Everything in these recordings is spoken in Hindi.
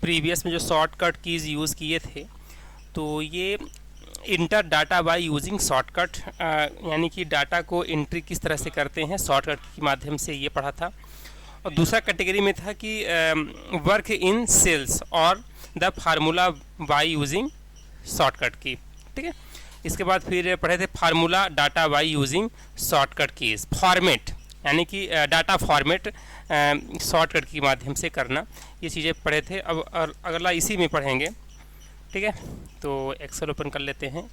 प्रीवियस में जो शॉर्टकट कीज़ यूज़ किए थे, तो ये inter data by using shortcut, यानी कि डाटा को एंट्री किस तरह से करते हैं शॉर्टकट के माध्यम से, ये पढ़ा था। और दूसरा कैटेगरी में था कि वर्क इन सेल्स और the formula by using shortcut की, ठीक है। इसके बाद फिर पढ़े थे formula data by using shortcut keys, format यानी कि डाटा फॉर्मेट शॉर्टकट के माध्यम से करना, ये चीज़ें पढ़े थे। अब अगला इसी में पढ़ेंगे, ठीक है। तो एक्सेल ओपन कर लेते हैं।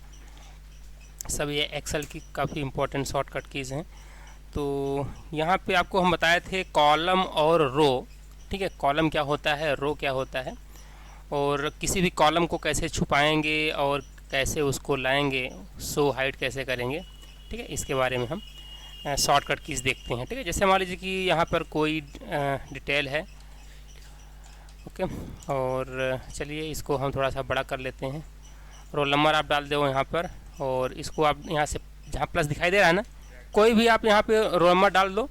सब ये एक्सेल की काफ़ी इंपॉर्टेंट शॉर्टकट कीज़ हैं। तो यहाँ पे आपको हम बताए थे कॉलम और रो, ठीक है। कॉलम क्या होता है, रो क्या होता है, और किसी भी कॉलम को कैसे छुपाएंगे और कैसे उसको लाएंगे, शो हाइड कैसे करेंगे, ठीक है। इसके बारे में हम शॉर्टकट कीज़ देखते हैं, ठीक है। जैसे मान लीजिए कि यहाँ पर कोई डिटेल है, ओके, और चलिए इसको हम थोड़ा सा बड़ा कर लेते हैं। रोल नंबर आप डाल दो यहाँ पर, और इसको आप यहाँ से जहाँ प्लस दिखाई दे रहा है ना, कोई भी आप यहाँ पे रोल नंबर डाल दो,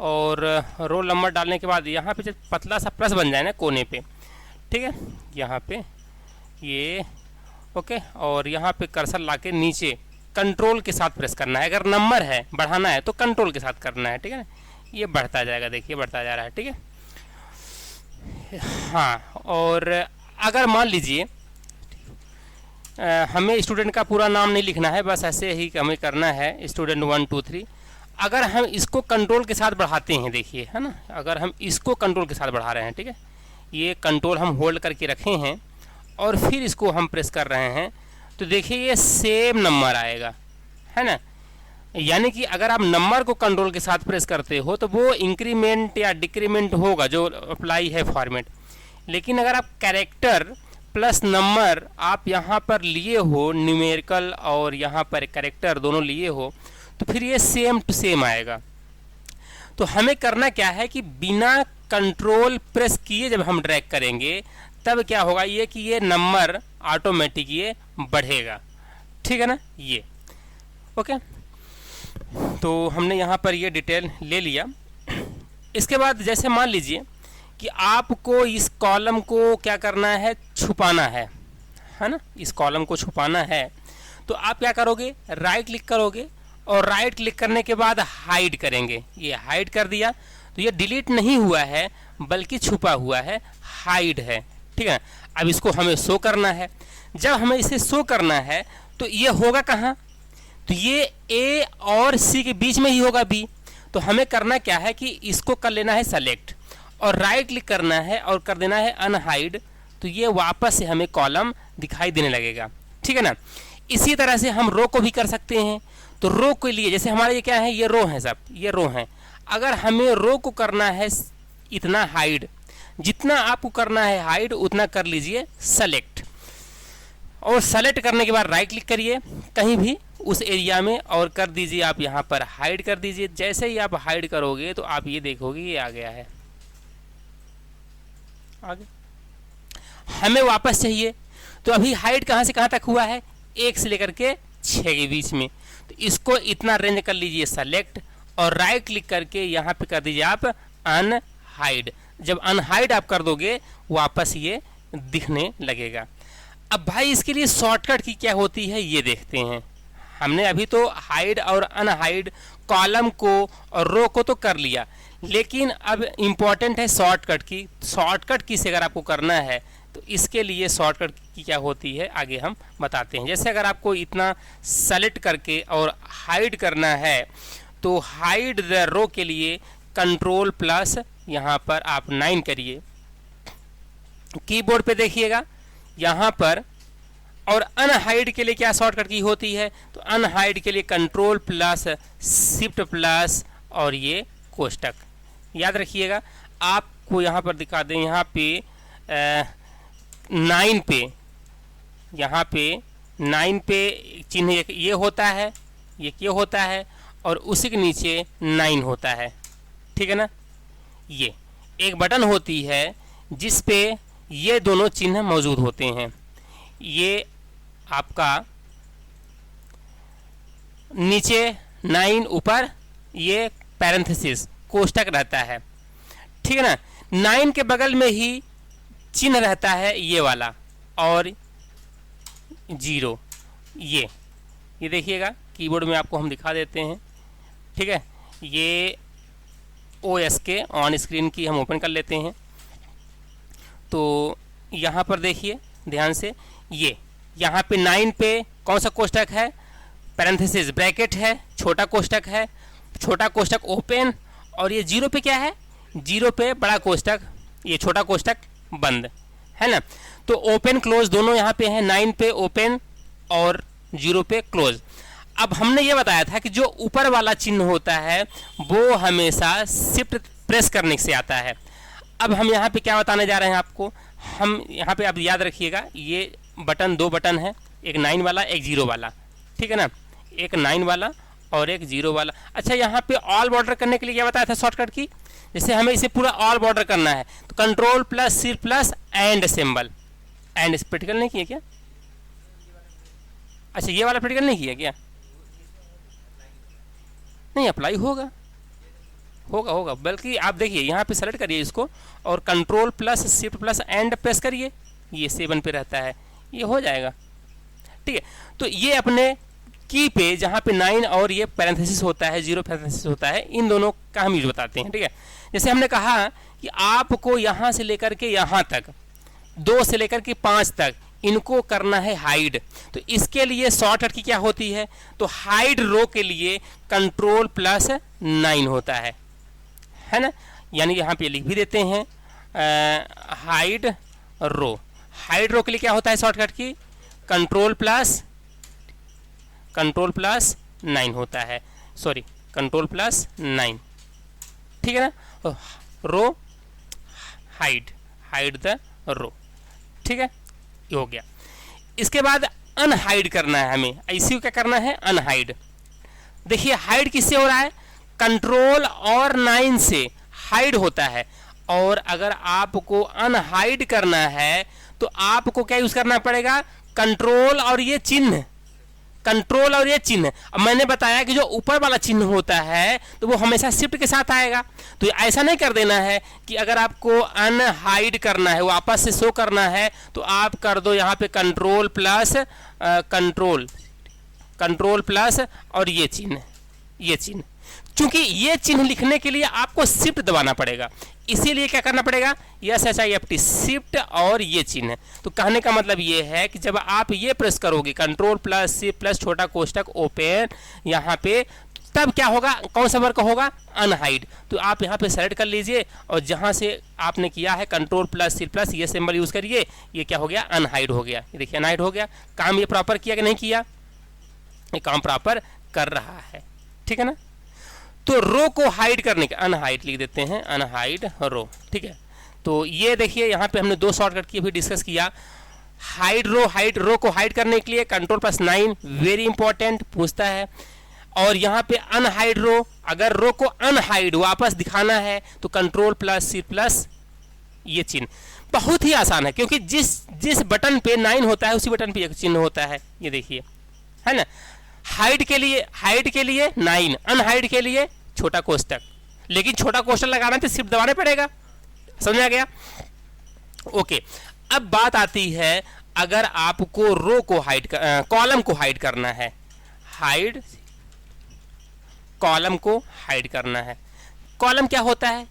और रोल नंबर डालने के बाद यहाँ पे जब पतला सा प्लस बन जाए ना कोने पे, ठीक है, यहाँ पे ये ओके, और यहाँ पे कर्सर लाके नीचे कंट्रोल के साथ प्रेस करना है। अगर नंबर है बढ़ाना है तो कंट्रोल के साथ करना है, ठीक है ना। ये बढ़ता जाएगा, देखिए बढ़ता जा रहा है, ठीक है। हाँ, और अगर मान लीजिए हमें स्टूडेंट का पूरा नाम नहीं लिखना है, बस ऐसे ही हमें करना है स्टूडेंट 1 2 3। अगर हम इसको कंट्रोल के साथ बढ़ाते हैं, देखिए है ना, अगर हम इसको कंट्रोल के साथ बढ़ा रहे हैं, ठीक है, ये कंट्रोल हम होल्ड करके रखे हैं और फिर इसको हम प्रेस कर रहे हैं, तो देखिए ये सेम नंबर आएगा, है ना। यानी कि अगर आप नंबर को कंट्रोल के साथ प्रेस करते हो तो वो इंक्रीमेंट या डिक्रीमेंट होगा जो अप्लाई है फॉर्मेट। लेकिन अगर आप कैरेक्टर प्लस नंबर आप यहाँ पर लिए हो, न्यूमेरिकल और यहाँ पर कैरेक्टर दोनों लिए हो, तो फिर ये सेम टू सेम आएगा। तो हमें करना क्या है कि बिना कंट्रोल प्रेस किए जब हम ड्रैग करेंगे तब क्या होगा, ये कि ये नंबर ऑटोमेटिक ये बढ़ेगा, ठीक है ना, ये ओके। तो हमने यहाँ पर ये डिटेल ले लिया। इसके बाद जैसे मान लीजिए कि आपको इस कॉलम को क्या करना है, छुपाना है ना, इस कॉलम को छुपाना है, तो आप क्या करोगे, राइट क्लिक करोगे और राइट क्लिक करने के बाद हाइड करेंगे। ये हाइड कर दिया तो ये डिलीट नहीं हुआ है बल्कि छुपा हुआ है, हाइड है, ठीक है। अब इसको हमें शो करना है। जब हमें इसे शो करना है तो ये होगा कहाँ, तो ये ए और सी के बीच में ही होगा बी। तो हमें करना क्या है कि इसको कर लेना है सेलेक्ट और राइट क्लिक करना है और कर देना है अनहाइड, तो ये वापस से हमें कॉलम दिखाई देने लगेगा, ठीक है ना। इसी तरह से हम रो को भी कर सकते हैं। तो रो के लिए जैसे हमारे ये क्या है, ये रो है, सब ये रो हैं। अगर हमें रो को करना है इतना हाइड, जितना आपको करना है हाइड उतना कर लीजिए सेलेक्ट, और सेलेक्ट करने के बाद राइट क्लिक करिए कहीं भी उस एरिया में और कर दीजिए आप यहाँ पर हाइड कर दीजिए। जैसे ही आप हाइड करोगे तो आप ये देखोगे ये आ गया है, आगे हमें वापस चाहिए। तो अभी हाइड कहाँ से कहाँ तक हुआ है, 1 से लेकर के 6 के बीच में। तो इसको इतना रेंज कर लीजिए सेलेक्ट और राइट क्लिक करके यहाँ पे कर दीजिए आप अनहाइड। जब अनहाइड आप कर दोगे वापस ये दिखने लगेगा। अब भाई इसके लिए शॉर्टकट की क्या होती है ये देखते हैं। हमने अभी तो हाइड और अनहाइड कॉलम को और रो को तो कर लिया, लेकिन अब इम्पॉर्टेंट है शॉर्टकट की। शॉर्टकट की से अगर आपको करना है तो इसके लिए शॉर्टकट की क्या होती है आगे हम बताते हैं। जैसे अगर आपको इतना सेलेक्ट करके और हाइड करना है तो हाइड द रो के लिए कंट्रोल प्लस यहाँ पर आप 9 करिए, कीबोर्ड पे देखिएगा यहाँ पर। और अनहाइड के लिए क्या शॉर्टकट की होती है, तो अनहाइड के लिए कंट्रोल प्लस शिफ्ट प्लस और ये कोष्टक याद रखिएगा। आपको यहाँ पर दिखा दें, यहाँ पे 9 पे, यहाँ पे 9 पे चिन्ह ये होता है, ये होता है और उसी के नीचे 9 होता है, ठीक है ना। ये एक बटन होती है जिस पे ये दोनों चिन्ह मौजूद होते हैं। ये आपका नीचे 9 ऊपर ये पैरेंथेसिस कोष्टक रहता है, ठीक है ना। 9 के बगल में ही चिन्ह रहता है ये वाला और 0, ये देखिएगा कीबोर्ड में आपको हम दिखा देते हैं, ठीक है। ये OS के ऑन स्क्रीन की हम ओपन कर लेते हैं। तो यहाँ पर देखिए ध्यान से, ये यहाँ पे 9 पे कौन सा कोष्टक है, पैरेंथेसिस ब्रैकेट है, छोटा कोष्टक है, छोटा कोष्टक ओपन, और ये 0 पे क्या है, 0 पे बड़ा कोष्टक, ये छोटा कोष्टक बंद, है ना। तो ओपन क्लोज दोनों यहाँ पे हैं, 9 पे ओपन और 0 पे क्लोज। अब हमने ये बताया था कि जो ऊपर वाला चिन्ह होता है वो हमेशा शिफ्ट प्रेस करने से आता है। अब हम यहाँ पे क्या बताने जा रहे हैं आपको, हम यहाँ पे आप याद रखिएगा, ये बटन 2 बटन है, एक 9 वाला एक 0 वाला, ठीक है ना, एक 9 वाला और एक 0 वाला। अच्छा, यहाँ पे ऑल बॉर्डर करने के लिए क्या बताया था शॉर्टकट की, जैसे हमें इसे पूरा ऑल बॉर्डर करना है तो control plus shift plus and symbol, and practical नहीं किया क्या? अच्छा, ये वाला प्रैक्टिकल नहीं किया क्या? नहीं, अप्लाई होगा होगा होगा, बल्कि आप देखिए यहाँ पे सेलेक्ट करिए इसको और control plus shift plus and press करिए, ये 7 पे रहता है, ये हो जाएगा, ठीक है। तो ये अपने की पे जहाँ पे 9 और ये पैरेंथेसिस होता है, 0 पैरेंथेसिस होता है, इन दोनों का हम यूज बताते हैं, ठीक है। जैसे हमने कहा कि आपको यहाँ से लेकर के यहाँ तक, 2 से लेकर के 5 तक इनको करना है हाइड, तो इसके लिए शॉर्टकट की क्या होती है, तो हाइड रो के लिए कंट्रोल प्लस 9 होता है ना। यानी यहाँ पे लिख भी देते हैं हाइड रो, हाइड रो के लिए क्या होता है शॉर्टकट की, कंट्रोल प्लस 9 होता है, सॉरी कंट्रोल प्लस 9, ठीक है ना। रो हाइड द रो, ठीक है, ये हो गया। इसके बाद अनहाइड करना है हमें, ऐसी क्या करना है, अनहाइड। देखिए हाइड किससे हो रहा है, कंट्रोल और 9 से हाइड होता है, और अगर आपको अनहाइड करना है तो आपको क्या यूज करना पड़ेगा, कंट्रोल और ये चिन्ह, कंट्रोल और ये चिन्ह। अब मैंने बताया कि जो ऊपर वाला चिन्ह होता है तो वो हमेशा शिफ्ट के साथ आएगा, तो ऐसा नहीं कर देना है कि अगर आपको अनहाइड करना है, वापस से शो करना है, तो आप कर दो यहाँ पे कंट्रोल प्लस और ये चिन्ह, क्योंकि ये चिन्ह लिखने के लिए आपको शिफ्ट दबाना पड़ेगा, इसीलिए क्या करना पड़ेगा, SHIFT शिफ्ट और ये चिन्ह। तो कहने का मतलब ये है कि जब आप ये प्रेस करोगे कंट्रोल प्लस शिफ्ट प्लस छोटा कोष्टक ओपन यहाँ पे, तब क्या होगा, कौन सा वर्क होगा, अनहाइड। तो आप यहाँ पे सेलेक्ट कर लीजिए और जहाँ से आपने किया है कंट्रोल प्लस शिफ्ट प्लस ये सिंबल यूज करिए, ये क्या हो गया, अनहाइड हो गया। ये देखिए अनहाइड हो गया। काम ये प्रॉपर किया कि नहीं किया, ये काम प्रॉपर कर रहा है, ठीक है ना। तो रो को हाइड करने के, अनहाइड लिख देते हैं, अनहाइड रो, ठीक है। तो ये देखिए यहाँ पे हमने 2 शॉर्टकट की भी डिस्कस किया, हाइड रो को हाइड करने के लिए कंट्रोल प्लस 9 वेरी इंपॉर्टेंट पूछता है, और यहाँ पे अनहाइड रो, अगर रो को अनहाइड वापस दिखाना है तो कंट्रोल प्लस शिफ्ट प्लस ये चिन्ह। बहुत ही आसान है, क्योंकि जिस बटन पे 9 होता है उसी बटन पे एक चिन्ह होता है, ये देखिए, है ना। हाइड के लिए 9, अनहाइड के लिए छोटा कोष्टक, लेकिन छोटा कोष्टक लगाना तो शिफ्ट दबाना पड़ेगा, समझ आ गया, ओके। अब बात आती है अगर आपको रो को हाइड कॉलम को हाइड करना है, कॉलम को हाइड करना है। कॉलम क्या होता है,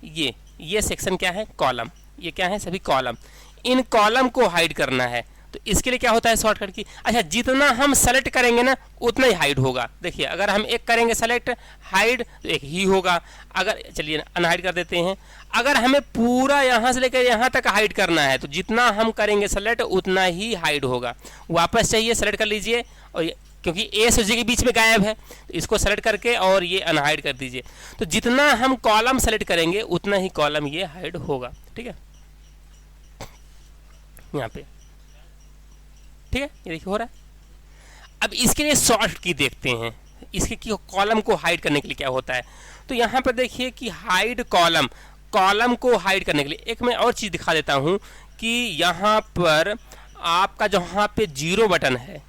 ये सेक्शन क्या है, कॉलम, ये क्या है, सभी कॉलम। इन कॉलम को हाइड करना है तो इसके लिए क्या होता है शॉर्टकट की, अच्छा जितना हम सेलेक्ट करेंगे ना उतना ही हाइड होगा। देखिए अगर हम एक करेंगे सेलेक्ट हाइड तो एक ही होगा, अगर चलिए अनहाइड कर देते हैं। अगर हमें पूरा यहाँ से लेकर यहाँ तक हाइड करना है तो जितना हम करेंगे सेलेक्ट उतना ही हाइड होगा। वापस चाहिए सेलेक्ट कर लीजिए, और क्योंकि ए से जी के बीच में गायब है तो इसको सेलेक्ट करके और ये अनहाइड कर दीजिए। तो जितना हम कॉलम सेलेक्ट करेंगे उतना ही कॉलम ये हाइड होगा, ठीक है, यहाँ पे, ठीक है, ये देखिए हो रहा है। अब इसके लिए शॉर्ट की देखते हैं, इसके की कॉलम को हाइड करने के लिए क्या होता है। तो यहाँ पर देखिए कि हाइड कॉलम को हाइड करने के लिए एक मैं और चीज़ दिखा देता हूँ कि यहाँ पर आपका जहाँ पे 0 बटन है,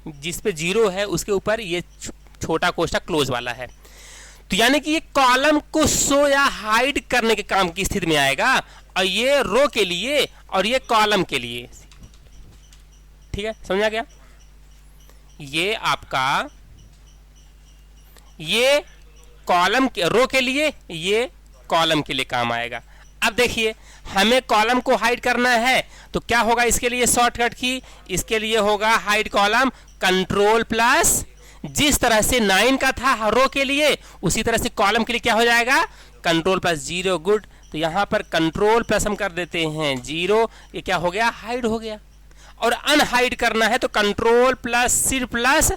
जिस पे 0 है उसके ऊपर ये छोटा कोष्टक क्लोज वाला है, तो यानी कि ये कॉलम को शो या हाइड करने के काम की स्थिति में आएगा, और ये रो के लिए और ये कॉलम के लिए, ठीक है, समझा गया। ये आपका ये कॉलम के रो के लिए, ये कॉलम के लिए काम आएगा। अब देखिए हमें कॉलम को हाइड करना है तो क्या होगा इसके लिए शॉर्टकट की, इसके लिए होगा हाइड कॉलम कंट्रोल प्लस, जिस तरह से 9 का था रो के लिए उसी तरह से कॉलम के लिए क्या हो जाएगा, कंट्रोल प्लस 0। गुड, तो यहां पर कंट्रोल प्लस हम कर देते हैं 0, ये क्या हो गया, हाइड हो गया। और अनहाइड करना है तो कंट्रोल प्लस सिर्फ प्लस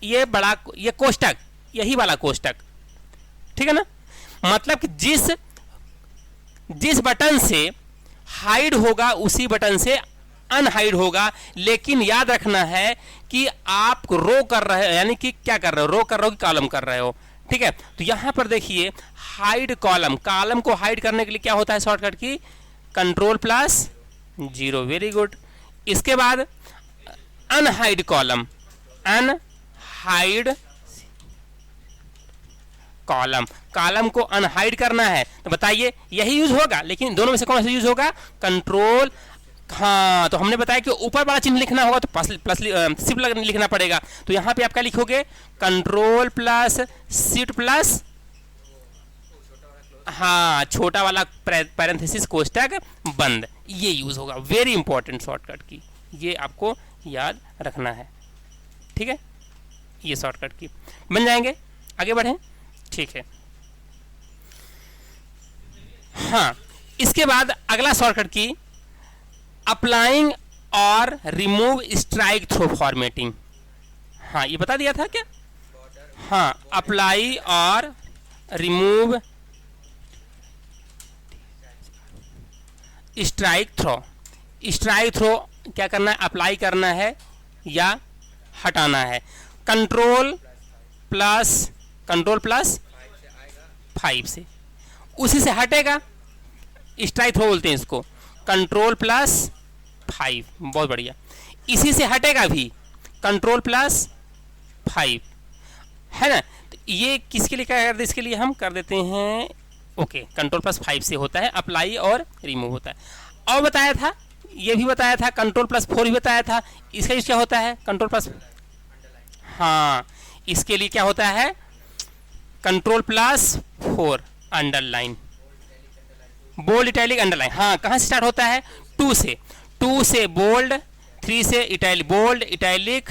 ये बड़ा, ये कोष्टक, यही वाला कोष्टक, ठीक है ना। मतलब कि जिस बटन से हाइड होगा उसी बटन से अनहाइड होगा। लेकिन याद रखना है कि आप रो कर रहे हो, यानी कि क्या कर रहे हो, रो कर रहे हो कि कॉलम कर रहे हो, ठीक है। तो यहां पर देखिए हाइड कॉलम, कॉलम को हाइड करने के लिए क्या होता है शॉर्टकट की, कंट्रोल प्लस 0। Very good. इसके बाद unhide column, unhide column, column को अनहाइड करना है तो बताइए यही यूज होगा, लेकिन दोनों में से कौन सा यूज होगा, कंट्रोल। हाँ, तो हमने बताया कि ऊपर वाला चिन्ह लिखना होगा तो प्लस शिफ्ट लिखना पड़ेगा। तो यहां पे आप क्या लिखोगे, कंट्रोल प्लस शिफ्ट प्लस, हाँ, छोटा वाला पैरेंथेसिस कोष्टक बंद, ये यूज होगा। वेरी इंपॉर्टेंट शॉर्टकट की, ये आपको याद रखना है, ठीक है। ये शॉर्टकट की बन जाएंगे, आगे बढ़ें, ठीक है। हाँ, इसके बाद अगला शॉर्टकट की अप्लाइंग और रिमूव स्ट्राइक थ्रो फॉर्मेटिंग। हाँ, ये बता दिया था क्या, हाँ, अप्लाई और remove strikethrough. Strikethrough क्या करना है, अप्लाई करना है या हटाना है। कंट्रोल प्लस 5 से, उसी से हटेगा, स्ट्राइक थ्रो बोलते हैं इसको, कंट्रोल प्लस 5, बहुत बढ़िया। इसी से हटेगा भी, कंट्रोल प्लस 5, है ना। तो ये किसके लिए क्या कर दे, इसके लिए हम कर देते हैं, ओके, कंट्रोल प्लस 5 से होता है अप्लाई और रिमूव होता है। और बताया था, ये भी बताया था, कंट्रोल प्लस 4 भी बताया था। इसका यूज क्या होता है, कंट्रोल प्लस, हाँ, इसके लिए क्या होता है, control plus 4 underline, bold italic underline. हाँ, कहाँ से स्टार्ट होता है, 2 से बोल्ड, 3 से इटैलिक, बोल्ड इटैलिक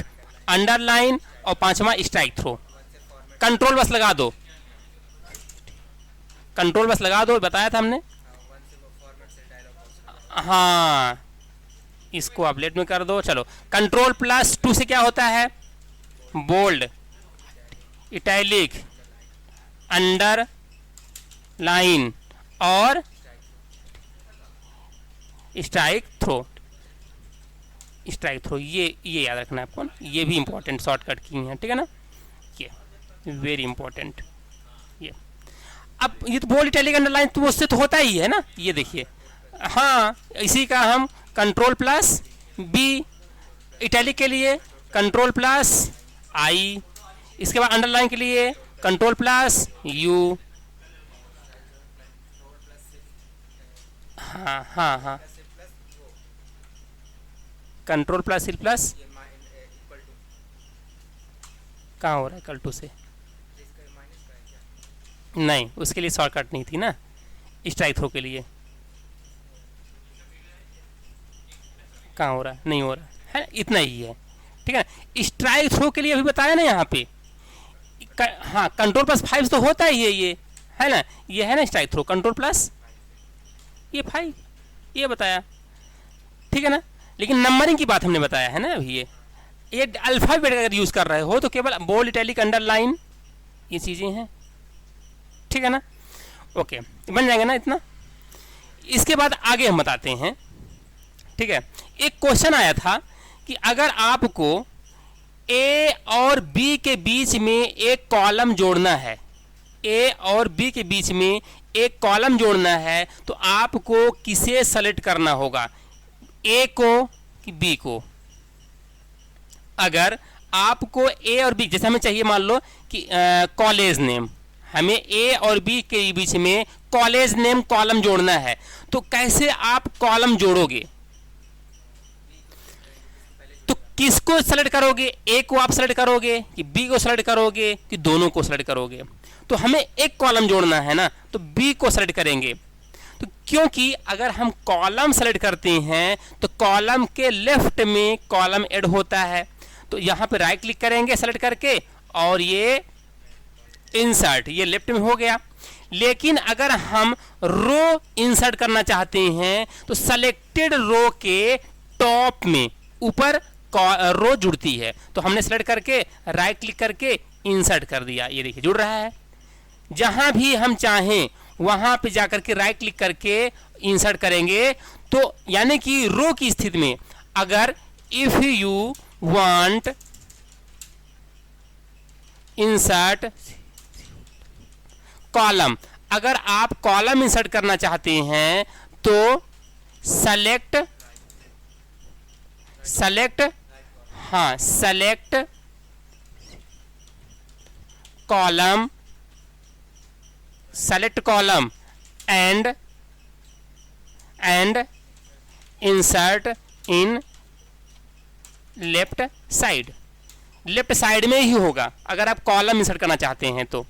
अंडरलाइन, और 5वां स्ट्राइक थ्रो। कंट्रोल बस लगा दो, कंट्रोल बस लगा दो, बताया था हमने। हाँ, इसको आप लेट में कर दो। चलो, कंट्रोल प्लस 2 से क्या होता है, बोल्ड इटैलिक अंडर लाइन और स्ट्राइक थ्रो। ये याद रखना है आपको ना, ये भी इंपॉर्टेंट शॉर्टकट की है, ठीक है ना, ये वेरी इंपॉर्टेंट। ये अब ये तो बोल्ड इटैलिक अंडरलाइन तो उससे तो होता ही है ना, ये देखिए, हाँ, इसी का हम कंट्रोल प्लस बी, इटैलिक के लिए कंट्रोल प्लस आई, इसके बाद अंडरलाइन के लिए कंट्रोल प्लस यू। हाँ हाँ हाँ, कंट्रोल प्लस सी प्लस कहाँ हो रहा है, कल 2 से नहीं, उसके लिए शॉर्टकट नहीं थी ना, स्ट्राइक थ्रो के लिए कहाँ हो रहा है, नहीं हो रहा है, इतना ही है, ठीक है ना। स्ट्राइक थ्रो के लिए अभी बताया ना यहाँ पे, हाँ, कंट्रोल प्लस 5 तो होता ही है, ये है ना, ये है ना स्ट्राइक थ्रो, कंट्रोल प्लस ये 5, ये बताया, ठीक है ना। लेकिन नंबरिंग की बात हमने बताया है ना अभी, ये अल्फाबेट अगर यूज कर रहे हो तो केवल बोल्ड इटैलिक अंडरलाइन, ये चीजें हैं, ठीक है ना। ओके, बन जाएगा ना इतना। इसके बाद आगे हम बताते हैं, ठीक है। एक क्वेश्चन आया था कि अगर आपको ए और बी के बीच में एक कॉलम जोड़ना है, ए और बी के बीच में एक कॉलम जोड़ना है तो आपको किसे सेलेक्ट करना होगा, ए को कि बी को। अगर आपको ए और बी, जैसे हमें चाहिए मान लो कि कॉलेज नेम, हमें ए और बी के बीच में कॉलेज नेम कॉलम जोड़ना है। तो कैसे आप कॉलम जोड़ोगे? तो किसको सेलेक्ट करोगे? ए को आप सेलेक्ट करोगे कि बी को सेलेक्ट करोगे कि दोनों को सेलेक्ट करोगे? तो हमें एक कॉलम जोड़ना है ना, तो बी को सेलेक्ट करेंगे। तो क्योंकि अगर हम कॉलम सेलेक्ट करते हैं तो कॉलम के लेफ्ट में कॉलम ऐड होता है। तो यहां पे राइट क्लिक करेंगे सेलेक्ट करके और ये इंसर्ट, ये लेफ्ट में हो गया। लेकिन अगर हम रो इंसर्ट करना चाहते हैं तो सेलेक्टेड रो के टॉप में ऊपर रो जुड़ती है, तो हमने सेलेक्ट करके राइट क्लिक करके इंसर्ट कर दिया। ये देखिए जुड़ रहा है। जहां भी हम चाहें वहां पे जाकर के राइट क्लिक करके इंसर्ट करेंगे। तो यानी कि रो की स्थिति में अगर if you want insert column, अगर आप कॉलम इंसर्ट करना चाहते हैं तो select column, select column and insert in left side. Left side में ही होगा अगर आप कॉलम इंसर्ट करना चाहते हैं तो।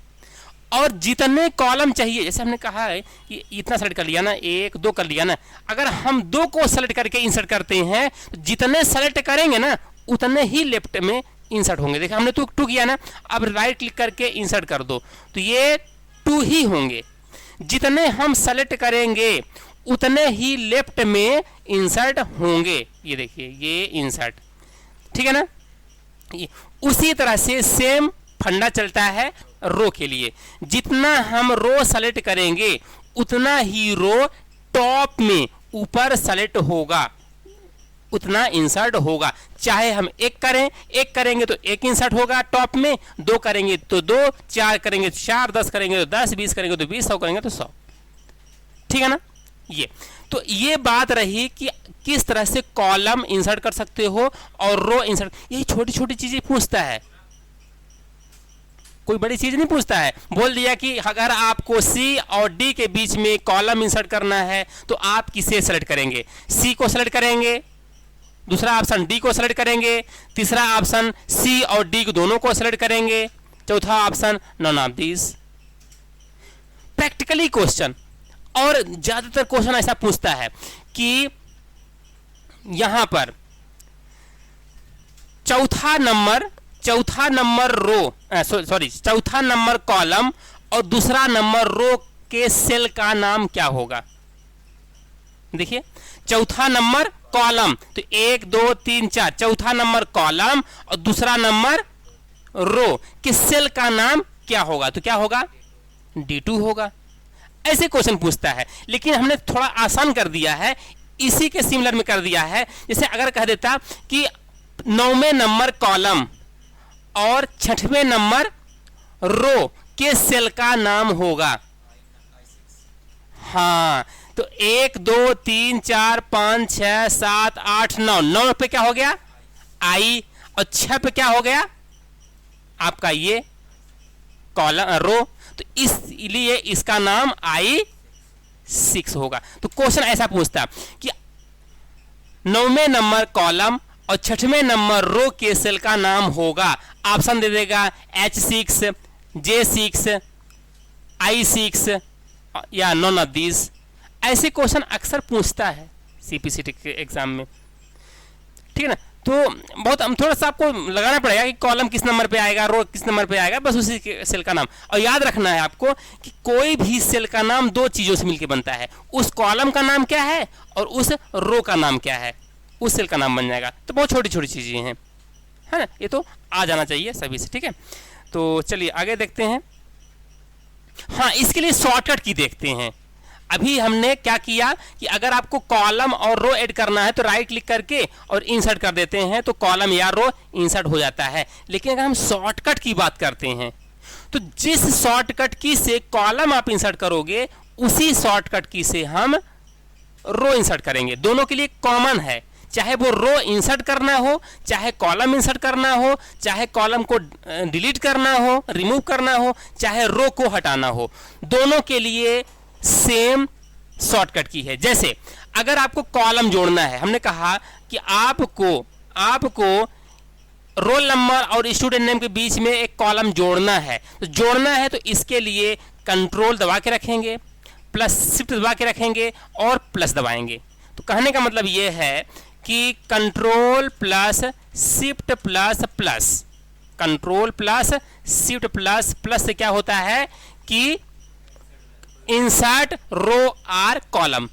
और जितने कॉलम चाहिए, जैसे हमने कहा है कि इतना सेलेक्ट कर लिया ना, एक दो कर लिया ना, अगर हम दो को सेलेक्ट करके इंसर्ट करते हैं तो जितने सेलेक्ट करेंगे ना उतने ही लेफ्ट में इंसर्ट होंगे। देखिए हमने तो 2 किया ना, अब राइट क्लिक करके इंसर्ट कर दो तो ये 2 ही होंगे। जितने हम सेलेक्ट करेंगे उतने ही लेफ्ट में इंसर्ट होंगे। ये देखिए ये इंसर्ट, ठीक है ना। उसी तरह से सेम फंडा चलता है रो के लिए। जितना हम रो सेलेक्ट करेंगे उतना ही रो टॉप में ऊपर सेलेक्ट होगा, उतना इंसर्ट होगा। चाहे हम एक करेंगे तो एक इंसर्ट होगा टॉप में, 2 करेंगे तो 2, 4 करेंगे तो 4, 10 करेंगे तो 10, 20 करेंगे तो 20, 100 करेंगे तो 100, ठीक है ना। ये तो ये बात रही कि किस तरह से कॉलम इंसर्ट कर सकते हो और रो इंसर्ट। यही छोटी छोटी चीजें पूछता है, कोई बड़ी चीज नहीं पूछता है। बोल दिया कि अगर आपको सी और डी के बीच में कॉलम इंसर्ट करना है तो आप किसे सेलेक्ट करेंगे? सी को सेलेक्ट करेंगे, दूसरा ऑप्शन डी को सेलेक्ट करेंगे, तीसरा ऑप्शन सी और डी को दोनों को सेलेक्ट करेंगे, चौथा option none of this. Practically question. और ज्यादातर क्वेश्चन ऐसा पूछता है कि यहां पर चौथा नंबर रो, सॉरी चौथा नंबर कॉलम और दूसरा नंबर रो के सेल का नाम क्या होगा? देखिए चौथा नंबर कॉलम तो 1 2 3 4, चौथा नंबर कॉलम और दूसरा नंबर रो के सेल का नाम क्या होगा? तो क्या होगा? D2 होगा। ऐसे क्वेश्चन पूछता है, लेकिन हमने थोड़ा आसान कर दिया है, इसी के सिमिलर में कर दिया है। जैसे अगर कह देता कि 9वें नंबर कॉलम और 6वें नंबर रो के सेल का नाम होगा। हाँ तो 1 2 3 4 5 6 7 8 9, 9 पे क्या हो गया? आई, और 6 पे क्या हो गया? आपका ये कॉलम रो, तो इसलिए इसका नाम I6 होगा। तो क्वेश्चन ऐसा पूछता कि 9वें नंबर कॉलम और 6वें नंबर रो के सेल का नाम होगा। ऑप्शन दे देगा H6, J6, I6 या नॉन ऑफ दिस। ऐसे क्वेश्चन अक्सर पूछता है CPCT के एग्जाम में, ठीक है ना। तो बहुत हम थोड़ा सा आपको लगाना पड़ेगा कि कॉलम किस नंबर पे आएगा, रो किस नंबर पे आएगा, बस उसी के सेल का नाम। और याद रखना है आपको कि कोई भी सेल का नाम 2 चीजों से मिलकर बनता है। उस कॉलम का नाम क्या है और उस रो का नाम क्या है, उस सेल का नाम बन जाएगा। तो बहुत छोटी छोटी चीजें हैं, है ना। ये तो आ जाना चाहिए सभी से, ठीक है। तो चलिए आगे देखते हैं। हाँ, इसके लिए शॉर्टकट की देखते हैं। अभी हमने क्या किया कि अगर आपको कॉलम और रो ऐड करना है तो राइट क्लिक करके और इंसर्ट कर देते हैं, तो कॉलम या रो इंसर्ट हो जाता है। लेकिन अगर हम शॉर्टकट की बात करते हैं तो जिस शॉर्टकट की से कॉलम आप इंसर्ट करोगे उसी शॉर्टकट की से हम रो इंसर्ट करेंगे। दोनों के लिए कॉमन है, चाहे वो रो इंसर्ट करना हो, चाहे कॉलम इंसर्ट करना हो, चाहे कॉलम को डिलीट करना हो, रिमूव करना हो, चाहे रो को हटाना हो, दोनों के लिए सेम शॉर्टकट की है। जैसे अगर आपको कॉलम जोड़ना है, हमने कहा कि आपको रोल नंबर और स्टूडेंट नेम के बीच में एक कॉलम जोड़ना है, तो इसके लिए कंट्रोल दबा के रखेंगे, प्लस शिफ्ट दबा के रखेंगे और प्लस दबाएंगे। तो कहने का मतलब ये है कि control plus shift plus plus, control plus shift plus plus से क्या होता है कि इंसर्ट रो आर कॉलम,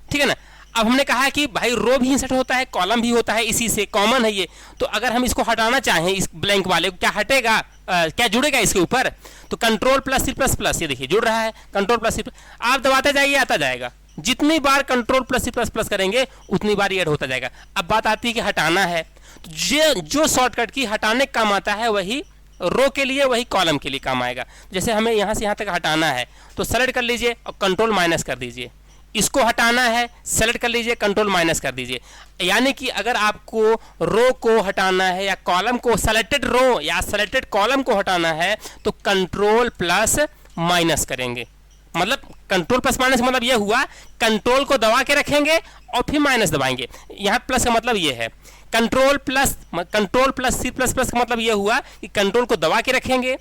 ठीक है ना। अब हमने कहा कि भाई रो भी इंसर्ट होता है, कॉलम भी होता है, इसी से कॉमन है ये। तो अगर हम इसको हटाना चाहें, इस ब्लैंक वाले को, क्या हटेगा, क्या जुड़ेगा इसके ऊपर, तो control plus shift plus plus, ये देखिए जुड़ रहा है, कंट्रोल प्लस शिफ्ट, आप दबाते जाइए आता जाएगा। जितनी बार control plus shift plus plus करेंगे उतनी बार ये ऐड होता जाएगा। अब बात आती है कि हटाना है, तो जो शॉर्टकट की हटाने का काम आता है वही रो के लिए, वही कॉलम के लिए काम आएगा। जैसे हमें यहाँ से यहाँ तक हटाना है तो सेलेक्ट कर लीजिए और कंट्रोल माइनस कर दीजिए, इसको हटाना है सेलेक्ट कर लीजिए, कंट्रोल माइनस कर दीजिए। यानी कि अगर आपको रो को हटाना है या कॉलम को, सेलेक्टेड रो या सेलेक्टेड कॉलम को हटाना है तो कंट्रोल प्लस माइनस करेंगे। मतलब कंट्रोल प्लस माइनस मतलब ये हुआ, कंट्रोल को दबा के रखेंगे और फिर माइनस दबाएंगे। यहाँ प्लस का मतलब ये है, control plus C plus plus का मतलब ये हुआ कि कंट्रोल को दबा के रखेंगे,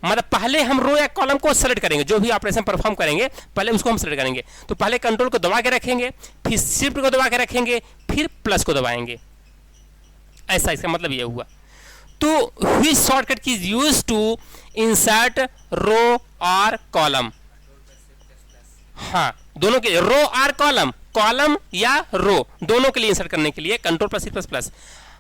मतलब पहले हम रो या कॉलम को सेलेक्ट करेंगे, जो भी ऑपरेशन परफॉर्म करेंगे पहले उसको हम सेलेक्ट करेंगे। तो पहले कंट्रोल को दबा के रखेंगे, फिर शिफ्ट को दबा के रखेंगे, फिर प्लस को दबाएंगे, ऐसा इसका मतलब ये हुआ। तो which shortcut key is used to insert row और कॉलम, हाँ दोनों के लिए, रो और कॉलम, कॉलम या रो दोनों के लिए इंसर्ट करने के लिए control plus plus plus.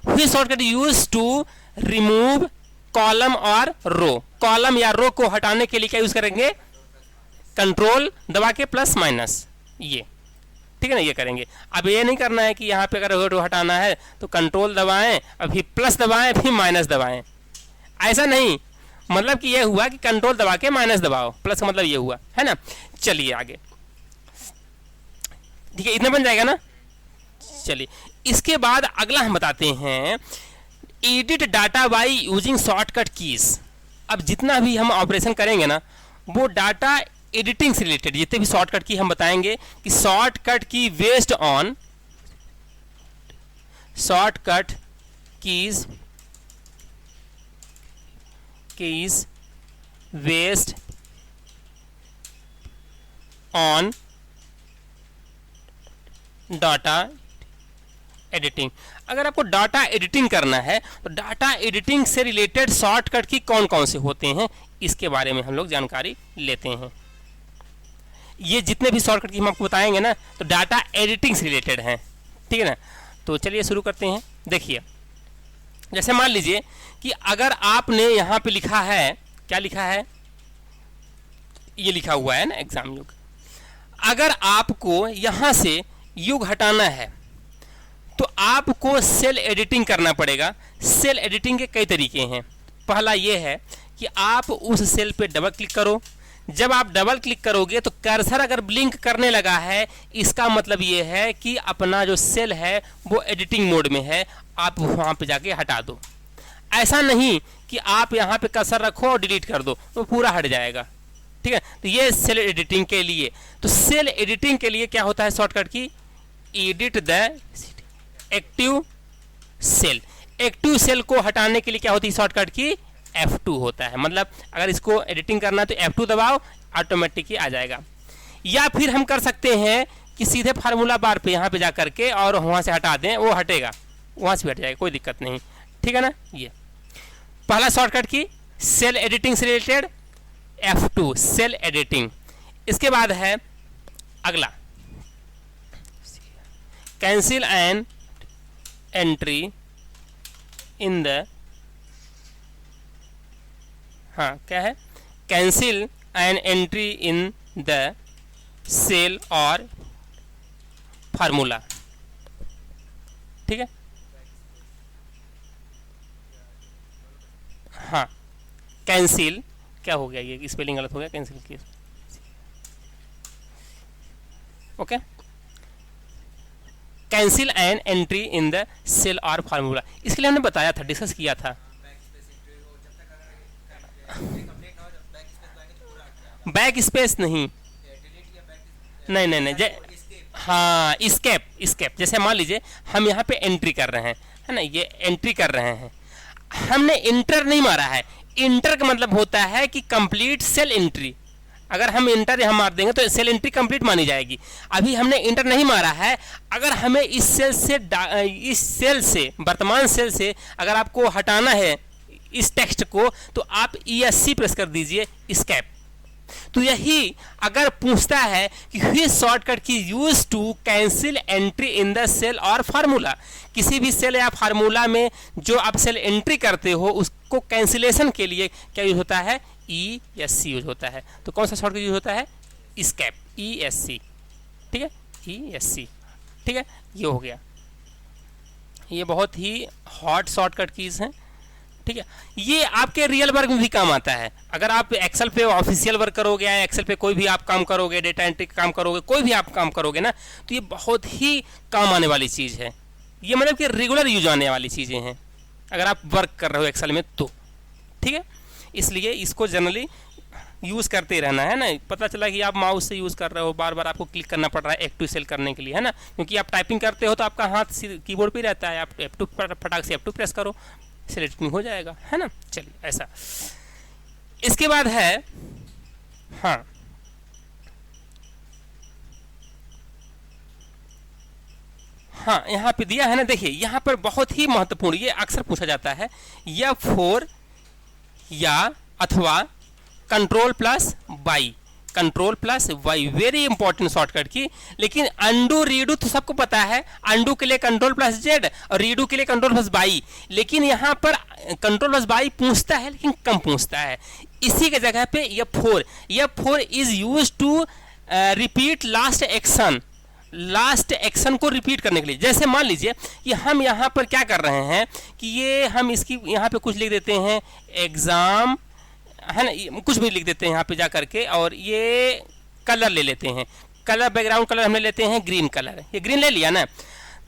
Which shortcut used to remove column और रो, कॉलम या रो को हटाने के लिए क्या यूज करेंगे, कंट्रोल दबा के प्लस माइनस, ये ठीक है ना, ये करेंगे। अब ये नहीं करना है कि यहाँ पे अगर रो हटाना है तो कंट्रोल दबाएं अभी प्लस दबाएं फिर माइनस दबाएं, ऐसा नहीं। मतलब कि ये हुआ कि कंट्रोल दबा के माइनस दबाओ, प्लस का मतलब ये हुआ है ना। चलिए आगे, ठीक है, इतना बन जाएगा ना। चलिए इसके बाद अगला हम बताते हैं edit data by using shortcut keys. अब जितना भी हम ऑपरेशन करेंगे ना वो डाटा एडिटिंग से रिलेटेड, जितने भी शॉर्टकट की हम बताएंगे कि शॉर्टकट की based on shortcut keys based on data editing. अगर आपको डाटा एडिटिंग करना है तो डाटा एडिटिंग से रिलेटेड शॉर्टकट की कौन कौन से होते हैं इसके बारे में हम लोग जानकारी लेते हैं। ये जितने भी शॉर्टकट की हम आपको बताएंगे ना तो डाटा एडिटिंग से रिलेटेड हैं, ठीक है ना। तो चलिए शुरू करते हैं। देखिए जैसे मान लीजिए कि अगर आपने यहाँ पे लिखा है, क्या लिखा है, ये लिखा हुआ है ना एग्जाम युग। अगर आपको यहाँ से युग हटाना है तो आपको सेल एडिटिंग करना पड़ेगा। सेल एडिटिंग के कई तरीके हैं। पहला ये है कि आप उस सेल पे डबल क्लिक करो। जब आप डबल क्लिक करोगे तो कर्सर अगर ब्लिंक करने लगा है इसका मतलब ये है कि अपना जो सेल है वो एडिटिंग मोड में है, आप वहाँ पे जाके हटा दो। ऐसा नहीं कि आप यहाँ पे कर्सर रखो और डिलीट कर दो तो पूरा हट जाएगा, ठीक है। तो ये सेल एडिटिंग के लिए। तो सेल एडिटिंग के लिए क्या होता है shortcut key, edit the active cell. Active cell को हटाने के लिए क्या होती है शॉर्टकट की, F2 होता है। मतलब अगर इसको एडिटिंग करना है तो F2 दबाओ, ऑटोमेटिक ही आ जाएगा। या फिर हम कर सकते हैं कि सीधे फार्मूला बार पे यहाँ पे जा करके और वहाँ से हटा दें, वो हटेगा, वहाँ से भी हट जाएगा, कोई दिक्कत नहीं, ठीक है ना। ये पहला शॉर्टकट की सेल एडिटिंग से रिलेटेड F2 सेल एडिटिंग। इसके बाद है अगला cancel an entry in the, हाँ क्या है, cancel an entry in the cell और फार्मूला, ठीक है। हाँ कैंसिल, क्या हो गया, ये स्पेलिंग गलत हो गया, cancel key, okay. Cancel an entry in the cell और फार्मूला, इसके लिए हमने बताया था, डिस्कस किया था। बैक स्पेस नहीं, नहीं नहीं नहीं, हाँ स्केप, स्केप जैसे मान लीजिए हम यहाँ पे एंट्री कर रहे हैं, है ना, ये एंट्री कर रहे हैं, हमने इंटर नहीं मारा है। इंटर का मतलब होता है कि कंप्लीट सेल एंट्री। अगर हम इंटर यहाँ मार देंगे तो सेल एंट्री कंप्लीट मानी जाएगी। अभी हमने इंटर नहीं मारा है। अगर हमें इस सेल से वर्तमान सेल से अगर आपको हटाना है इस टेक्स्ट को, तो आप ESC प्रेस कर दीजिए, स्केप। तो यही अगर पूछता है कि which shortcut key use to cancel entry in the cell और फार्मूला, किसी भी सेल या फार्मूला में जो आप सेल एंट्री करते हो उसको कैंसिलेशन के लिए क्या यूज होता है, ESC यूज होता है। तो कौन सा शॉर्टकट यूज होता है, स्केप, ESC, ठीक है, ESC, ठीक है। ये हो गया, ये बहुत ही हॉट शॉर्टकट कीज हैं, ठीक है। ये आपके रियल वर्क में भी काम आता है। अगर आप एक्सेल पे ऑफिशियल वर्क करोगे या एक्सेल पे कोई भी आप काम करोगे, डेटा एंट्री का काम करोगे, कोई भी आप काम करोगे ना, तो ये बहुत ही काम आने वाली चीज़ है। ये मतलब कि रेगुलर यूज आने वाली चीज़ें हैं अगर आप वर्क कर रहे हो एक्सेल में तो, ठीक है। इसलिए इसको जनरली यूज़ करते रहना है ना। पता चला कि आप माउस से यूज़ कर रहे हो, बार बार आपको क्लिक करना पड़ रहा है F2 सेल करने के लिए, है ना, क्योंकि आप टाइपिंग करते हो तो आपका हाथ कीबोर्ड पे रहता है, आप F2 फटाक से F2 प्रेस करो, सिलेक्टिंग हो जाएगा, है ना। चलिए ऐसा। इसके बाद है, हाँ हाँ यहाँ पे दिया है ना, देखिए यहाँ पर बहुत ही महत्वपूर्ण, ये अक्सर पूछा जाता है, F4 या अथवा control plus Y, control plus Y, very important shortcut key. लेकिन अंडू रीडू तो सबको पता है, अंडू के लिए कंट्रोल प्लस जेड और रीडू के लिए कंट्रोल प्लस वाई। लेकिन यहाँ पर कंट्रोल प्लस वाई पूछता है लेकिन कम पूछता है। इसी के जगह पे F4 is use to repeat last action, last action को रिपीट करने के लिए। जैसे मान लीजिए कि हम यहाँ पर क्या कर रहे हैं कि ये हम इसकी यहाँ पे कुछ लिख देते हैं एग्जाम, है ना, कुछ भी लिख देते हैं यहाँ पे जा करके, और ये कलर ले लेते हैं, कलर बैकग्राउंड कलर हमने लेते हैं ग्रीन कलर, ये ग्रीन ले लिया ना।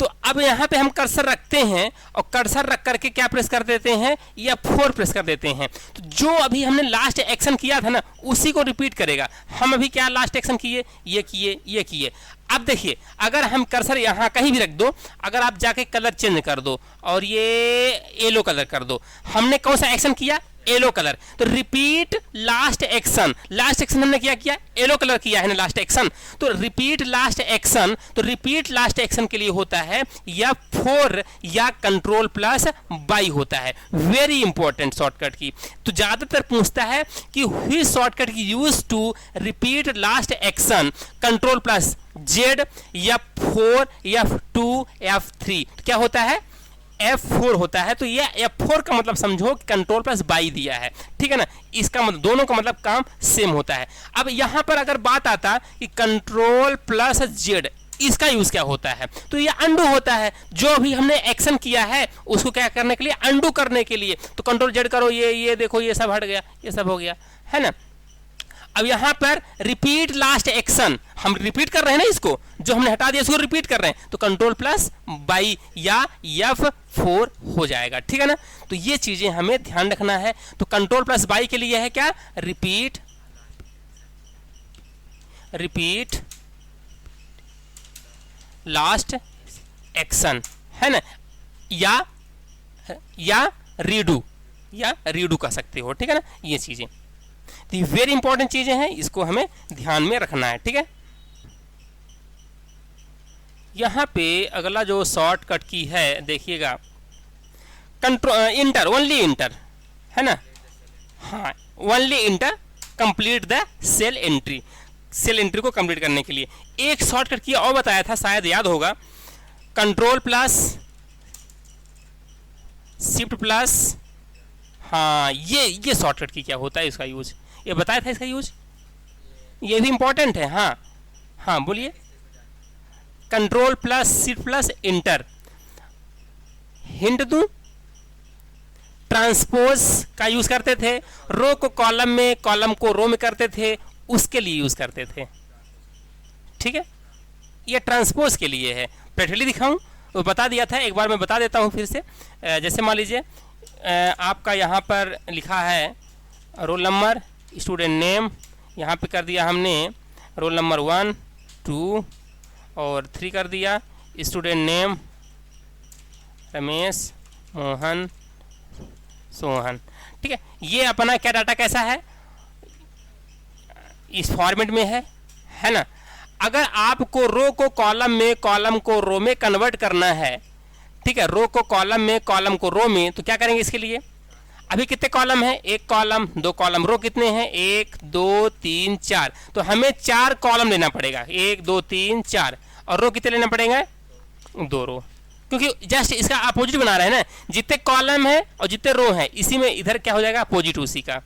तो अब यहाँ पे हम कर्सर रखते हैं और कर्सर रख करके क्या प्रेस कर देते हैं, F4 प्रेस कर देते हैं। तो जो अभी हमने लास्ट एक्शन किया था ना उसी को रिपीट करेगा। हम अभी क्या लास्ट एक्शन किए, ये किए, ये किए। अब देखिए अगर हम कर्सर यहाँ कहीं भी रख दो, अगर आप जाके कलर चेंज कर दो और ये येलो कलर कर दो, हमने कौन सा एक्शन किया, येलो कलर। तो repeat last action, last action हमने क्या किया, येलो कलर किया है ना लास्ट एक्शन। तो रिपीट लास्ट एक्शन, तो रिपीट लास्ट एक्शन के लिए होता है F4 या कंट्रोल प्लस वाई होता है। वेरी इंपॉर्टेंट शॉर्टकट की। तो ज्यादातर पूछता है कि which shortcut key use to repeat last action, control plus Z, F4, F2, F3। तो क्या होता है, F4 होता है। तो ये F4 का मतलब समझो कंट्रोल प्लस वाई दिया है, ठीक है ना। इसका मतलब दोनों का मतलब काम सेम होता है। अब यहाँ पर अगर बात आता कि कंट्रोल प्लस जेड, इसका यूज क्या होता है, तो ये अंडू होता है। जो भी हमने एक्शन किया है उसको क्या करने के लिए, अंडू करने के लिए। तो कंट्रोल जेड करो, ये देखो ये सब हट गया, ये सब हो गया, है ना। अब यहाँ पर रिपीट लास्ट एक्शन, हम रिपीट कर रहे हैं ना, इसको जो हमने हटा दिया उसको रिपीट कर रहे हैं, तो कंट्रोल प्लस वाई या F4 हो जाएगा, ठीक है ना। तो ये चीजें हमें ध्यान रखना है। तो कंट्रोल प्लस वाई के लिए है क्या, रिपीट लास्ट एक्शन, है ना, या रीडू कह सकते हो, ठीक है ना। ये चीजें तो ये वेरी इंपॉर्टेंट चीजें हैं, इसको हमें ध्यान में रखना है, ठीक है। यहां पे अगला जो शॉर्टकट की है देखिएगा, इंटर, ओनली इंटर, है ना, हाँ only enter complete the cell entry, cell entry को कंप्लीट करने के लिए। एक शॉर्टकट की और बताया था, शायद याद होगा, कंट्रोल प्लस शिफ्ट प्लस, हाँ ये शॉर्टकट की क्या होता है, इसका यूज ये बताया था, इसका यूज ये भी इंपॉर्टेंट है। हाँ बोलिए, control plus shift plus inter, hint दूं, ट्रांसपोज का यूज करते थे, रो को कॉलम में, कॉलम को रो में करते थे, उसके लिए यूज करते थे, ठीक है। ये ट्रांसपोज के लिए है। प्रैक्टिकली दिखाऊं वो बता दिया था, एक बार मैं बता देता हूं फिर से। जैसे मान लीजिए आपका यहाँ पर लिखा है रोल नंबर, स्टूडेंट नेम, यहाँ पे कर दिया हमने रोल नंबर 1, 2 और 3 कर दिया। स्टूडेंट नेम रमेश मोहन सोहन, ठीक है। ये अपना क्या डाटा कैसा है, इस फॉर्मेट में है ना। अगर आपको रो को कॉलम में, कॉलम को रो में कन्वर्ट करना है, ठीक है, रो को कॉलम में, कॉलम को रो में, तो क्या करेंगे इसके लिए। अभी कितने कॉलम है, एक कॉलम, दो कॉलम, रो कितने हैं, 1 2 3 4, तो हमें 4 कॉलम लेना पड़ेगा, 1 2 3 4, और रो कितने लेना पड़ेगा, 2 रो, क्योंकि जस्ट इसका अपोजिट बना रहे हैं ना, जितने कॉलम है और जितने रो है, इसी में इधर क्या हो जाएगा, अपोजिट उसी का।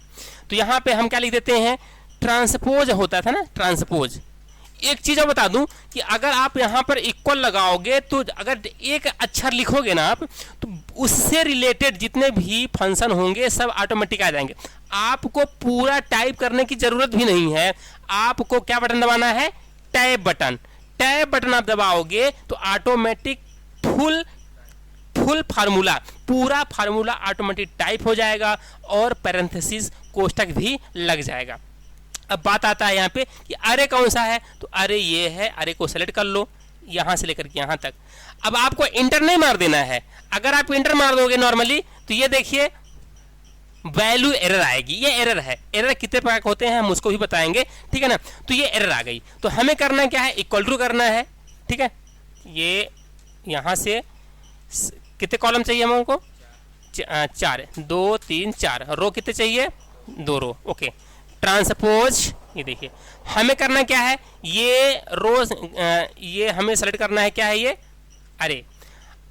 तो यहाँ पे हम क्या लिख देते हैं, ट्रांसपोज होता था ना, ट्रांसपोज। एक चीज और बता दूं कि अगर आप यहाँ पर इक्वल लगाओगे, तो अगर एक अक्षर लिखोगे ना आप, तो उससे रिलेटेड जितने भी फंक्शन होंगे सब ऑटोमेटिक आ जाएंगे। आपको पूरा टाइप करने की जरूरत भी नहीं है। आपको क्या बटन दबाना है, टैब बटन। टैब बटन आप दबाओगे तो ऑटोमेटिक फुल फार्मूला, पूरा फार्मूला ऑटोमेटिक टाइप हो जाएगा और पैरेंथेसिस कोष्टक भी लग जाएगा। अब बात आता है यहाँ पे कि अरे कौन सा है, तो अरे ये है, अरे को सेलेक्ट कर लो यहाँ से लेकर के यहाँ तक। अब आपको इंटर नहीं मार देना है। अगर आप इंटर मार दोगे नॉर्मली, तो ये देखिए वैल्यू एरर आएगी। ये एरर है। एरर कितने प्रकार के होते हैं हम उसको भी बताएंगे, ठीक है ना। तो ये एरर आ गई, तो हमें करना क्या है, इक्वल टू करना है, ठीक है। ये यहाँ से कितने कॉलम चाहिए हमको, 4, 2 3 4, रो कितने चाहिए, 2 रो, ओके। ट्रांसपोज, ये देखिए हमें करना क्या है, ये रोज, ये हमें सेलेक्ट करना है, क्या है ये, अरे।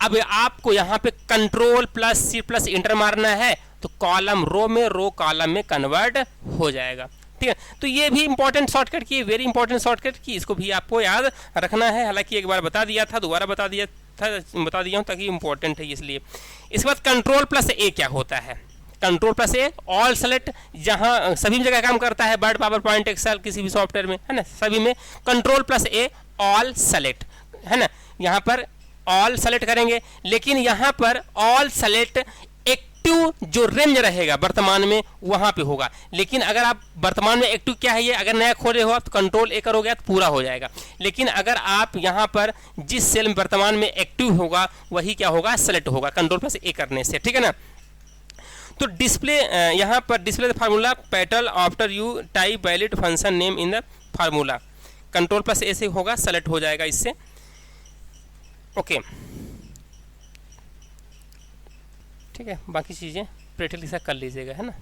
अब आपको यहाँ पे control plus C plus enter मारना है, तो कॉलम रो में, रो कॉलम में कन्वर्ट हो जाएगा, ठीक है। तो ये भी इंपॉर्टेंट शॉर्टकट की, वेरी इंपॉर्टेंट शॉर्टकट की, इसको भी आपको याद रखना है। हालांकि एक बार बता दिया था, दोबारा बता दिया हूँ ताकि इंपॉर्टेंट है इसलिए। इसके बाद कंट्रोल प्लस ए क्या होता है, कंट्रोल प्लस ए ऑल सेलेक्ट, जहां सभी जगह काम करता है, वर्ड, पावर पॉइंट, एक्सेल, किसी भी सॉफ्टवेयर में, है ना, सभी में कंट्रोल प्लस ए ऑल सेलेक्ट, है ना। यहाँ पर ऑल सेलेक्ट करेंगे, लेकिन यहाँ पर ऑल सेलेक्ट एक्टिव जो रेंज रहेगा वर्तमान में वहां पे होगा। लेकिन अगर आप वर्तमान में एक्टिव क्या है, ये अगर नया खोले हो आप तो कंट्रोल ए करोगे तो पूरा हो जाएगा। लेकिन अगर आप यहाँ पर जिस सेल में वर्तमान में एक्टिव होगा वही क्या होगा, सेलेक्ट होगा कंट्रोल प्लस ए करने से, ठीक है ना। तो डिस्प्ले, यहाँ पर display the formula pattern after you type valid function name in the formula, control plus A से होगा, सेलेक्ट हो जाएगा इससे, ओके, ठीक है। बाकी चीज़ें प्रैक्टिकली कर लीजिएगा, है ना।